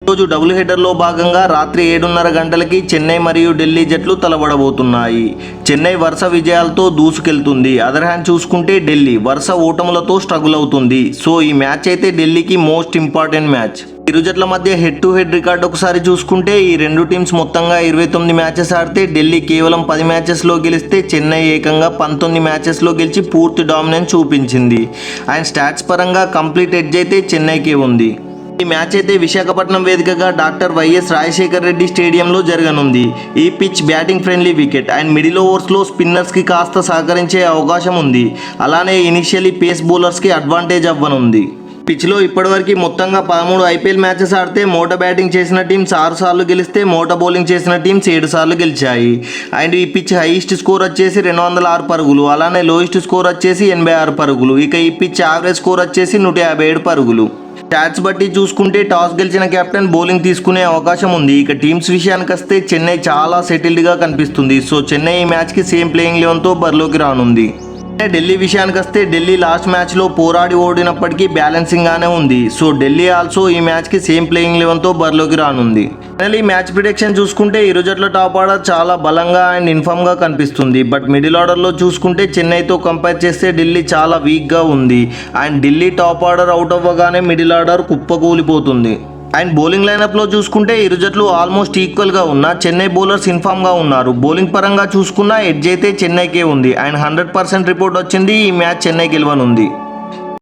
రోజు డబుల్ హెడర్లో భాగంగా రాత్రి 7:30 గంటలకి చెన్నై మరియు ఢిల్లీ జట్లు తలపడబోతున్నాయి. చెన్నై వరుస విజయాలతో దూసుకెళ్తుంది. అదర్ హ్యాండ్ చూసుకుంటే ఢిల్లీ వరుస ఓటములతో స్ట్రగుల్ అవుతుంది. సో ఈ మ్యాచ్ అయితే ఢిల్లీకి మోస్ట్ ఇంపార్టెంట్ మ్యాచ్. ఇరు జట్ల మధ్య హెడ్ టు హెడ్ రికార్డు ఒకసారి చూసుకుంటే ఈ రెండు టీమ్స్ మొత్తంగా 29 మ్యాచెస్ ఆడితే ఢిల్లీ కేవలం 10 మ్యాచెస్లో గెలిస్తే చెన్నై ఏకంగా 19 మ్యాచెస్లో గెలిచి పూర్తి డామినెన్స్ చూపించింది. అండ్ స్టాట్స్ పరంగా కంప్లీట్ ఎడ్జ్ అయితే చెన్నైకే ఉంది. ఈ మ్యాచ్ అయితే విశాఖపట్నం వేదికగా డాక్టర్ వైఎస్ రాజశేఖర్ రెడ్డి స్టేడియంలో జరగనుంది. ఈ pitch batting friendly wicket and middle ఓవర్స్లో స్పిన్నర్స్కి కాస్త సహకరించే అవకాశం ఉంది. అలానే ఇనిషియలీ పేస్ బౌలర్స్కి అడ్వాంటేజ్ అవ్వనుంది. పిచ్లో ఇప్పటివరకు మొత్తంగా 13 ఐపీఎల్ మ్యాచెస్ ఆడితే మోట బ్యాటింగ్ చేసిన టీమ్స్ 6 సార్లు గెలిస్తే మోట బౌలింగ్ చేసిన టీమ్స్ 7 సార్లు గెలిచాయి. అండ్ ఈ పిచ్ హైయెస్ట్ స్కోర్ వచ్చేసి 206 పరుగులు, అలానే లోయెస్ట్ స్కోర్ వచ్చేసి 86 పరుగులు. ఇక ఈ పిచ్ యావరేజ్ స్కోర్ వచ్చేసి 157 పరుగులు. స్టాట్స్ బట్టి చూసుకుంటే టాస్ గెలిచిన కెప్టెన్ బౌలింగ్ తీసుకునే అవకాశం ఉంది. ఇక టీమ్స్ విషయానికి వస్తే చెన్నై చాలా సెటిల్డ్గా కనిపిస్తుంది. సో చెన్నై ఈ మ్యాచ్కి సేమ్ ప్లేయింగ్ 11తో బరిలోకి రానుంది. ఢిల్లీ విషయానికి వస్తే ఢిల్లీ లాస్ట్ మ్యాచ్లో పోరాడి ఓడినప్పటికీ బ్యాలెన్సింగ్గానే ఉంది. సో ఢిల్లీ ఆల్సో ఈ మ్యాచ్కి సేమ్ ప్లేయింగ్ 11తో బరిలోకి రానుంది. ఫైనల్లీ మ్యాచ్ ప్రిడిక్షన్ చూసుకుంటే ఇరు జట్ల టాప్ ఆర్డర్ చాలా బలంగా అండ్ ఇన్ఫామ్గా కనిపిస్తుంది. బట్ మిడిల్ ఆర్డర్లో చూసుకుంటే చెన్నైతో కంపేర్ చేస్తే ఢిల్లీ చాలా వీక్గా ఉంది. And Delhi top order out అవ్వగానే మిడిల్ ఆర్డర్ కుప్పకూలిపోతుంది. అండ్ బౌలింగ్ లైనప్లో చూసుకుంటే ఇరు జట్లు ఆల్మోస్ట్ ఈక్వల్గా ఉన్న చెన్నై బౌలర్స్ ఇన్ఫామ్గా ఉన్నారు. బౌలింగ్ పరంగా చూసుకున్న ఎడ్జ్ అయితే చెన్నైకే ఉంది. అండ్ 100% రిపోర్ట్ వచ్చింది ఈ మ్యాచ్ చెన్నై గెలవనుంది.